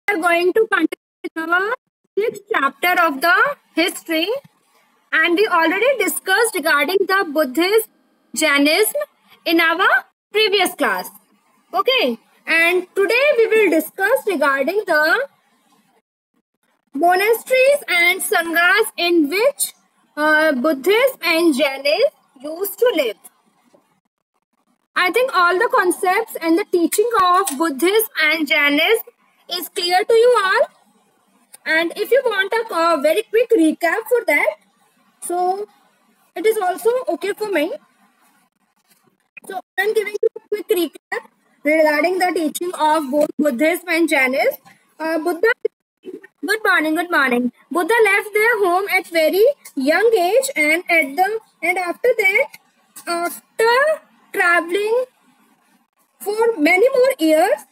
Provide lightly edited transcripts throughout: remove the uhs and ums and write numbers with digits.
are going to continue with our sixth chapter of the history, and we already discussed regarding the Buddhism, Jainism in our previous class. Okay, and today we will discuss regarding the monasteries and sanghas in which Buddhism and Jainism used to live. I think all the concepts and the teaching of Buddhism and Jainism is clear to you all. And if you want a very quick recap for that, so it is also okay for me. So I'm giving you a quick recap regarding the teaching of both Buddhism and Jainism. Buddha, good morning, good morning. Buddha left their home at very young age, and after that, after traveling for many more years,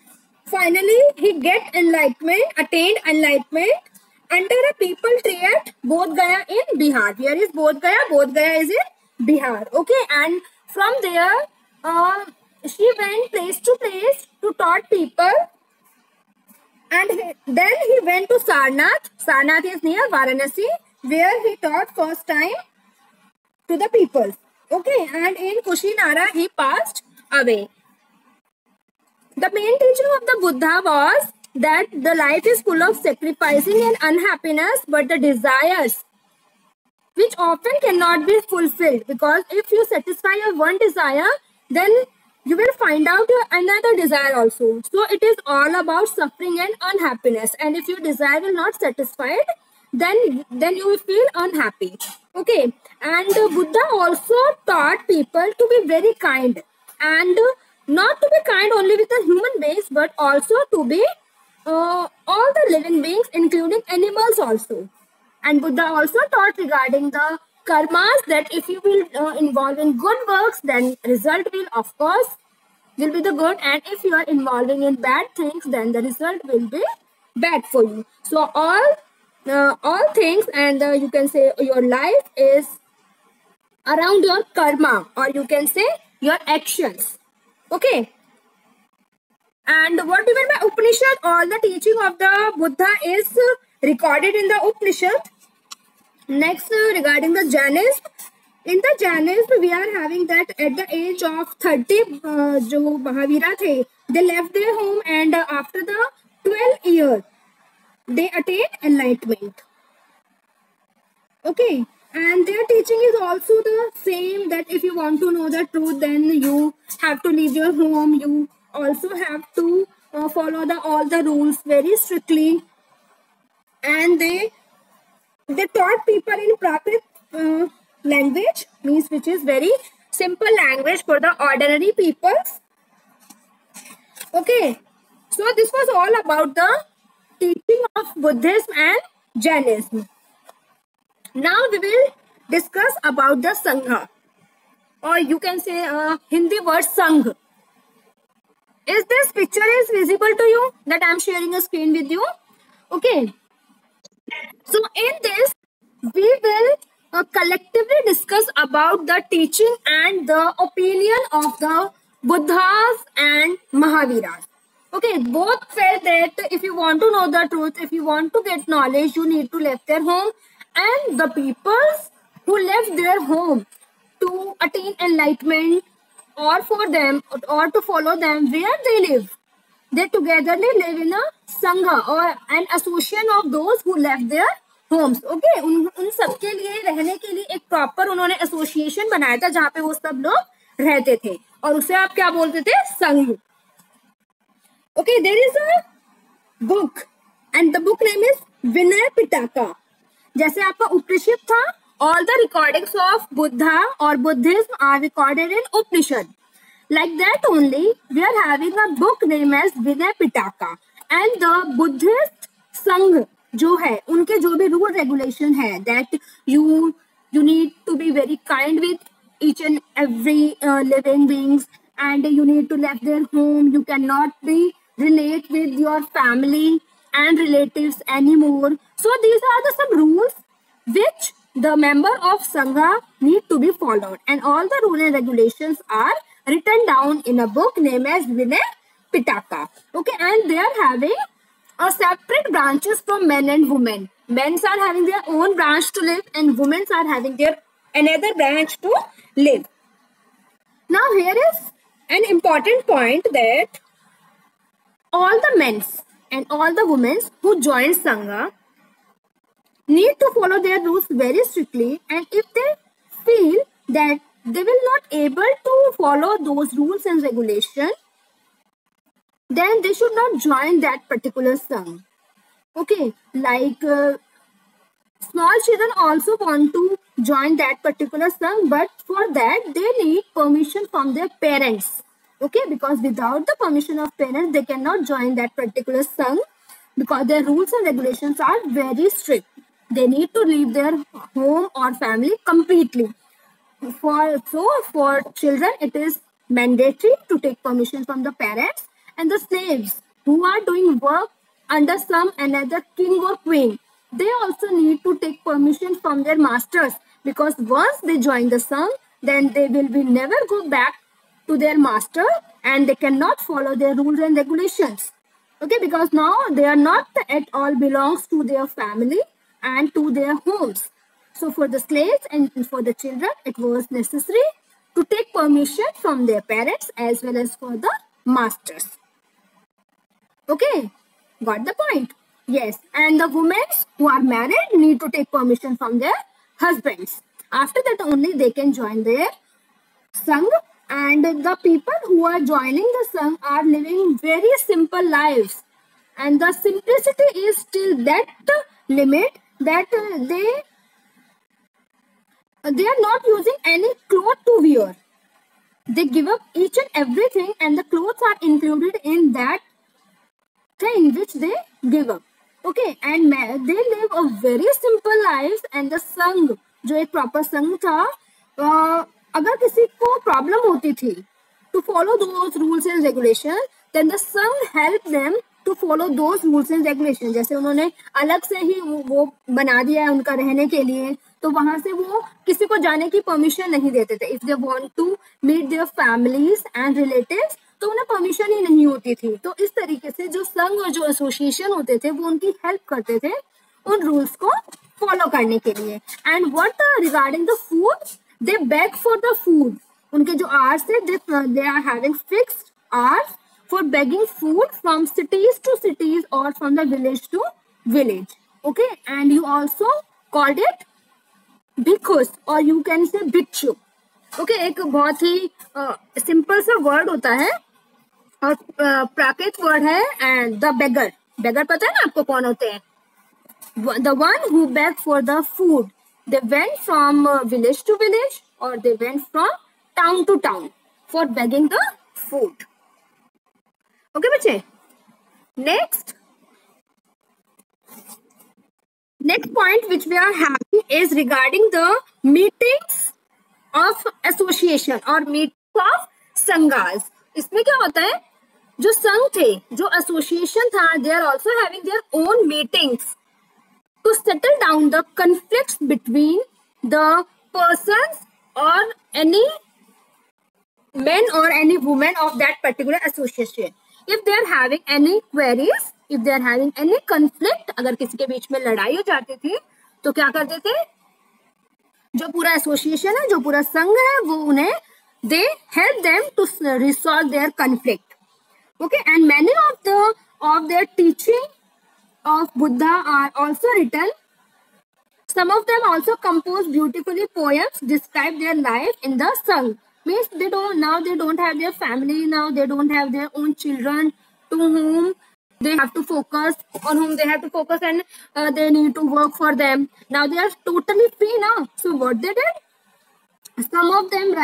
finally he attained enlightenment under a people tree at Bodh Gaya in Bihar. Where is Bodh Gaya? Bodh Gaya is in Bihar. Okay, and from there, she went place to place to taught people, and then he went to Sarnath. Sarnath is near Varanasi, where he taught first time to the people. Okay, and in Kushinara he passed away. The main teaching of the Buddha was that the life is full of sacrificing and unhappiness, but the desires which often cannot be fulfilled, because if you satisfy your one desire, then you will find out your another desire also. So it is all about suffering and unhappiness, and if your desire will not satisfied, then you will feel unhappy. Okay, and Buddha also taught people to be very kind, and not to be kind only with the human beings, but also to be all the living beings, including animals also. And Buddha also taught regarding the karmas, that if you will involve in good works, then result will of course will be the good, and if you are involving in bad things, then the result will be bad for you. So all things, and you can say your life is around your karma, or you can say your actions. Okay. And what do you mean by Upanishad? All the teaching of the Buddha is recorded in the Upanishad. Next, regarding the Jainism. In the Jainism, we are having that at the age of 30, जो Mahavira थे, they left their home, and after the 12 years, they attained enlightenment. Okay. And their teaching is also the same, that if you want to know the truth, then you have to leave your home. You also have to follow all the rules very strictly. And they taught people in Prakrit language, means which is very simple language for the ordinary people. Okay, so this was all about the teaching of Buddhism and Jainism. Now we will discuss about the Sangha, or you can say Hindi word Sangh. Is this picture is visible to you, that I am sharing a screen with you? Okay. So in this, we will collectively discuss about the teaching and the opinion of the Buddhas and Mahaviras. Okay, both felt that if you want to know the truth, if you want to get knowledge, you need to leave their home. And the peoples who left their home to attain enlightenment, or for them, or to follow them where they live, they togetherly live in a sangha, or an association of those who left their homes. Okay, उन सबके लिए रहने के लिए एक proper उन्होंने association बनाया था, जहाँ पे वो सब लोग रहते थे, और उसे आप क्या बोलते थे? संघ. Okay, there is a book, and the book name is Vinay Pitaka. जैसे आपका उपनिषद था, all the recordings of Buddha or Buddhism are recorded in Upanishad. Like that only, we are having a book named as Vinay Pitaka, and the Buddhist Sangh जो है, उनके जो भी rule regulation है, that you need to be very kind with each and every living beings, and you need to leave their home. You cannot be relate with your family and relatives anymore. So these are the some rules which the member of Sangha need to be followed, and all the rules and regulations are written down in a book named as Vinay Pitaka. Okay, and they are having are separate branches from men and women. Men are having their own branch to live and women are having their another branch to live. Now here is an important point that all the men and all the women who join Sangha need to follow their rules very strictly, and if they feel that they will not able to follow those rules and regulations, then they should not join that particular Sangha. Okay, like small children also want to join that particular Sangha, but for that they need permission from their parents. Okay, because without the permission of parents, they cannot join that particular Sangha because their rules and regulations are very strict. They need to leave their home or family completely. For children, it is mandatory to take permission from the parents, and the slaves who are doing work under some another king or queen, they also need to take permission from their masters, because once they join the Sangh, then they will be never go back to their master and they cannot follow their rules and regulations. Okay, because now they are not at all belongs to their family and to their homes. So for the slaves and for the children, it was necessary to take permission from their parents as well as for the masters. Okay, got the point? Yes, and the women who are married need to take permission from their husbands. After that only they can join their Sangh, and the people who are joining the Sangh are living very simple lives, and the simplicity is till that limit that they are not using any cloth to wear. They give up each and everything, and the clothes are included in that thing which they give up. Okay, and they live a very simple lives, and the Sangh, जो एक proper Sangh था, अगर किसी को problem होती थी to follow those rules and regulations, then the Sangh help them to follow those rules and regulations. जैसे उन्होंने अलग से ही वो बना दिया है उनका रहने के लिए, तो वहां से वो किसी को जाने की परमिशन नहीं देते थे. If they want to meet their families and relatives, तो उन्हें परमिशन ही नहीं होती थी. तो इस तरीके से जो संघ और जो एसोसिएशन होते थे वो उनकी हेल्प करते थे उन रूल्स को फॉलो करने के लिए. And what regarding the food, they beg for the food. उनके जो आवर्स थे, they are having fixed hours for begging food from cities to cities or from the village to village. Okay, and you also called it bhikkhus or you can say bhikshu. Okay, एक बहुत ही simple सा word होता है और प्राकृत word है and the beggar. बेगर पता है ना आपको कौन होते हैं? The one who beg for the food. They went from village to village or they went from town to town for begging the food. Okay, बच्चे. Next point which we are having is regarding the meetings of association or meetings of संघास. इसमें क्या होता है, जो संघ थे, जो association था, they are also having their own meetings to settle down the conflicts between the persons or any men or any woman of that particular association. If they are having any queries, if they are having any conflict, अगर किसी के बीच में लड़ाई हो जाती थी तो क्या करते थे, जो पूरा एसोसिएशन है, जो पूरा संघ है, वो उन्हें they help them to resolve their conflict. Okay, and many of their teaching of Buddha are also written. Some of them also compose beautifully poems describe their life in the Sangh. Means they don't have their family, now they don't have their own children to whom they have to focus, on whom they have to focus, and they need to work for them. Now they are totally free now. So what they did? Some of them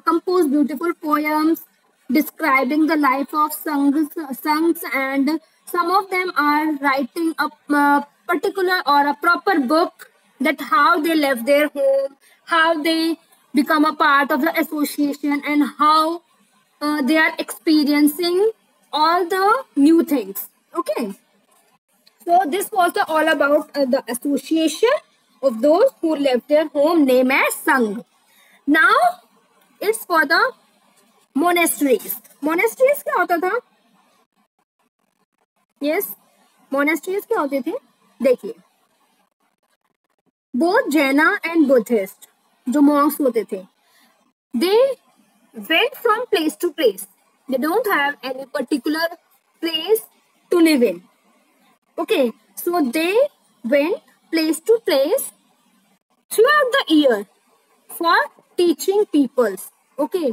compose beautiful poems describing the life of Sanghs, and some of them are writing a particular or a proper book that how they left their home, how they become a part of the association, and how they are experiencing all the new things. Okay, so this was all about the association of those who left their home, named as Sangh. Now it's for the monasteries. Monasteries क्या होता था? Yes, monasteries क्या होते थे? देखिए, both जैना and Buddhist जो Monks होते थे, they went from place to place. They don't have any particular place to live in. Okay, so they went place to place throughout the year for teaching peoples. Okay,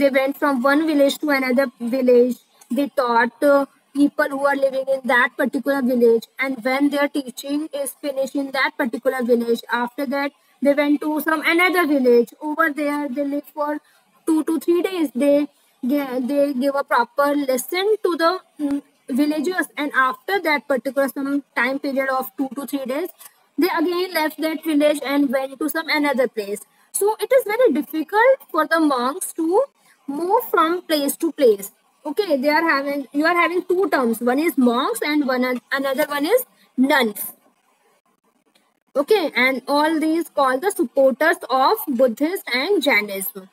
they went from one village to another village. They taught people who are living in that particular village, and when their teaching is finished in that particular village, after that they went to some another village. Over there they live for 2 to 3 days. They give a proper lesson to the villagers, and after that particular some time period of 2 to 3 days, they again left that village and went to some another place. So it is very difficult for the monks to move from place to place. Okay, you are having two terms. One is monks and another one is nuns. Okay, and all these called the supporters of Buddhist and Jainism.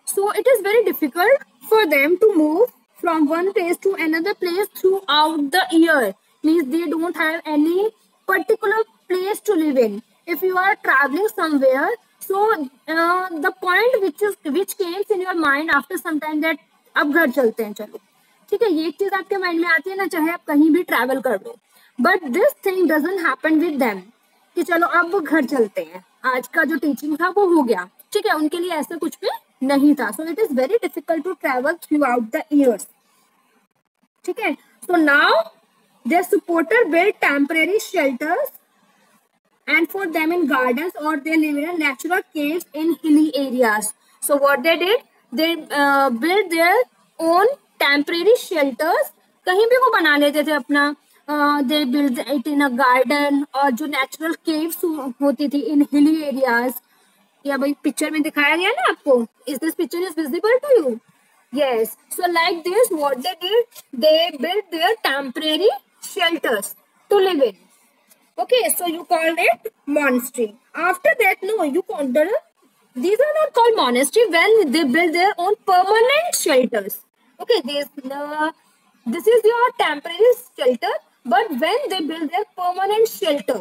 So it is very difficult for them to move from one place to another place throughout the year. Means they don't have any particular place to live in. If you are traveling somewhere, so the point which came in your mind after some time that अब घर चलते हैं, चलो ठीक है, ये एक चीज आपके माइंड में आती है ना, चाहे आप कहीं भी ट्रैवल कर लो. But this thing doesn't happen with them कि चलो अब वो घर चलते हैं, आज का जो टीचिंग था वो हो गया. ठीक है, उनके लिए ऐसा कुछ भी नहीं था. So it is very difficult to travel throughout the years. ठीक है, so now their supporter built temporary shelters and for them in gardens, or they live in natural caves in hilly areas. So what they did, they built their own temporary shelters. कहीं भी वो बना लेते थे अपना. They built it in a garden, और जो natural caves होती थी in hilly areas. या भाई पिक्चर में दिखाया गया ना आपको. Is this picture is visible to you? Yes. So like this, what they did, they built their temporary shelters to live in. Okay, so you call it monastery. After that, no, you call these are not called monastery when they build their own permanent shelters. Okay, this is your temporary shelter, but when they build their permanent shelter,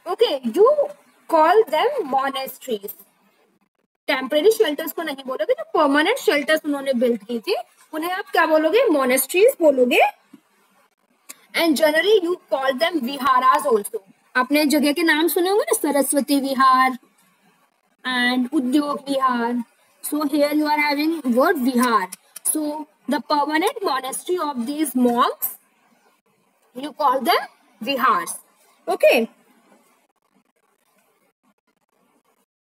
okay, you call them monasteries. Temporary shelters को नहीं बोलोगे, जो permanent shelters उन्होंने build की थी उन्हें आप क्या बोलोगे? मोनेस्ट्रीज बोलोगे. And generally you call them विहारास also. आपने जगह के नाम सुने होंगे ना, Saraswati Vihar and Udyog Vihar. So here you are having word Vihar. So the permanent monastery of these monks you call them vihars. Okay,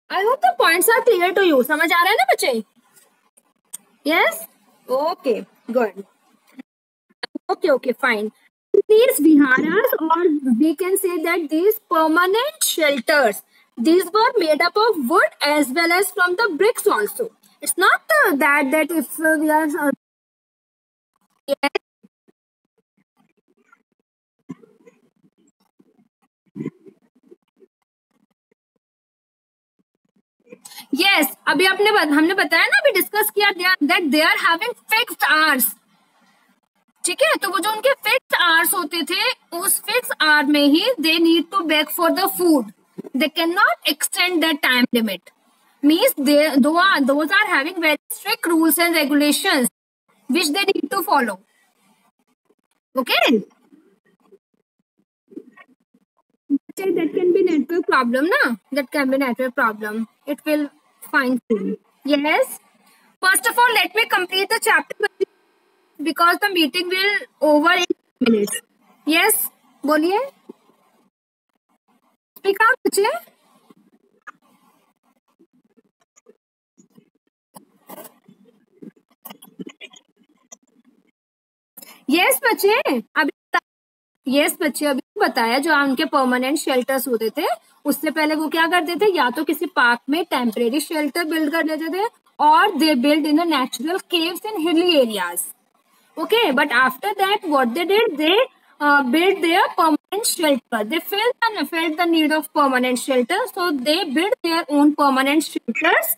I hope the points are clear to you. समझ आ रहा है ना बच्चे? Yes? Okay, good. Okay, fine. These viharas, or we can say that these permanent shelters, these were made up of wood as well as from the bricks also. It's not that if we are yes. Yes, अभी हमने बताया ना, अभी discuss किया that they are having fixed hours. ठीक है, तो वो जो उनके फिक्स आवर्स होते थे, उस फिक्स आवर में ही they need to beg for the food. They can not extend that time limit. Means those are having very strict rules and regulations which they need to follow. Okay, that can be network problem, na? That can be network problem. It will fine tune. Yes. First of all, let me complete the chapter because the meeting will over in minutes. Yes, बोलिए. Speak out, बच्चे. Yes, बच्चे. अभी बताया जो उनके permanent shelters होते थे, उससे पहले वो क्या करते थे, या तो किसी पार्क में टेम्परेरी शेल्टर बिल्ड कर लेते थे, और they build in natural caves in hilly areas. Okay, but after that, what they did, they built their permanent shelter. They felt the need of permanent shelter, so they built their own permanent shelters,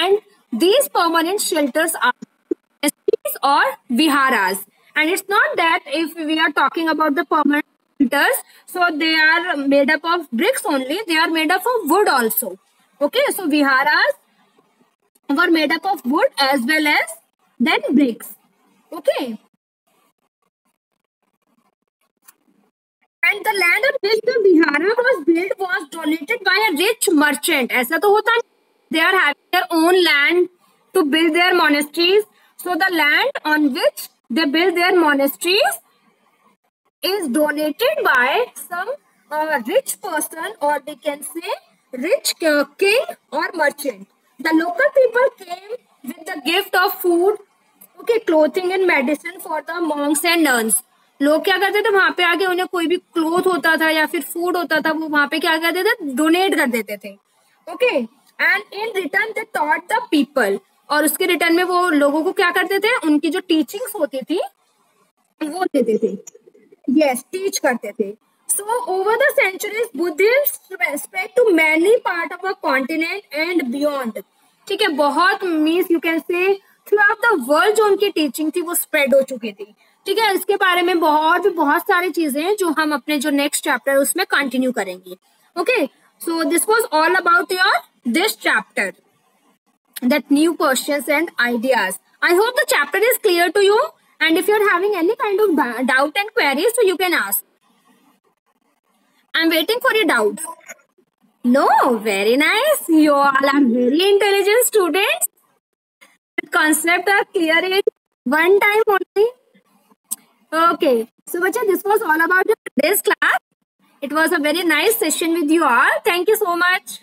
and these permanent shelters are monasteries or viharas. And it's not that if we are talking about the permanent winters, so they are made up of bricks only. They are made up of wood also. Okay, so viharas were made up of wood as well as then bricks. Okay, and the land on which the vihara was built was donated by a rich merchant. ऐसा तो होता नहीं. They are having their own land to build their monasteries. So the land on which they build their monasteries is donated by some rich person, or we can say rich king or merchant. The local people came with the gift of food, okay, clothing and medicine for the monks and nuns. लोग क्या करते थे, वहां पे आके उन्हें कोई भी क्लोथ होता था या फिर फूड होता था, वो वहां पे क्या करते थे, डोनेट कर देते थे. Okay, and in return they taught the people, और उसके रिटर्न में वो लोगों को क्या करते थे, उनकी जो टीचिंग्स होती थी वो देते थे. Yes, teach करते थे. So over the centuries, Buddhism spread to many part of the continent and beyond. ठीक है, बहुत means you can say through the world जो उनकी टीचिंग थी वो स्प्रेड हो चुकी थी. ठीक है, इसके बारे में बहुत सारी चीजें हैं जो हम अपने जो नेक्स्ट चैप्टर उसमें कंटिन्यू करेंगे. Okay, so this was all about your this chapter, that new questions and ideas. I hope the chapter is clear to you. And if you're having any kind of doubt and queries, so you can ask. I'm waiting for your doubt. No, very nice. You all are very intelligent students. The concepts are clear in one time only. Okay. So, bacha, this was all about today's class. It was a very nice session with you all. Thank you so much.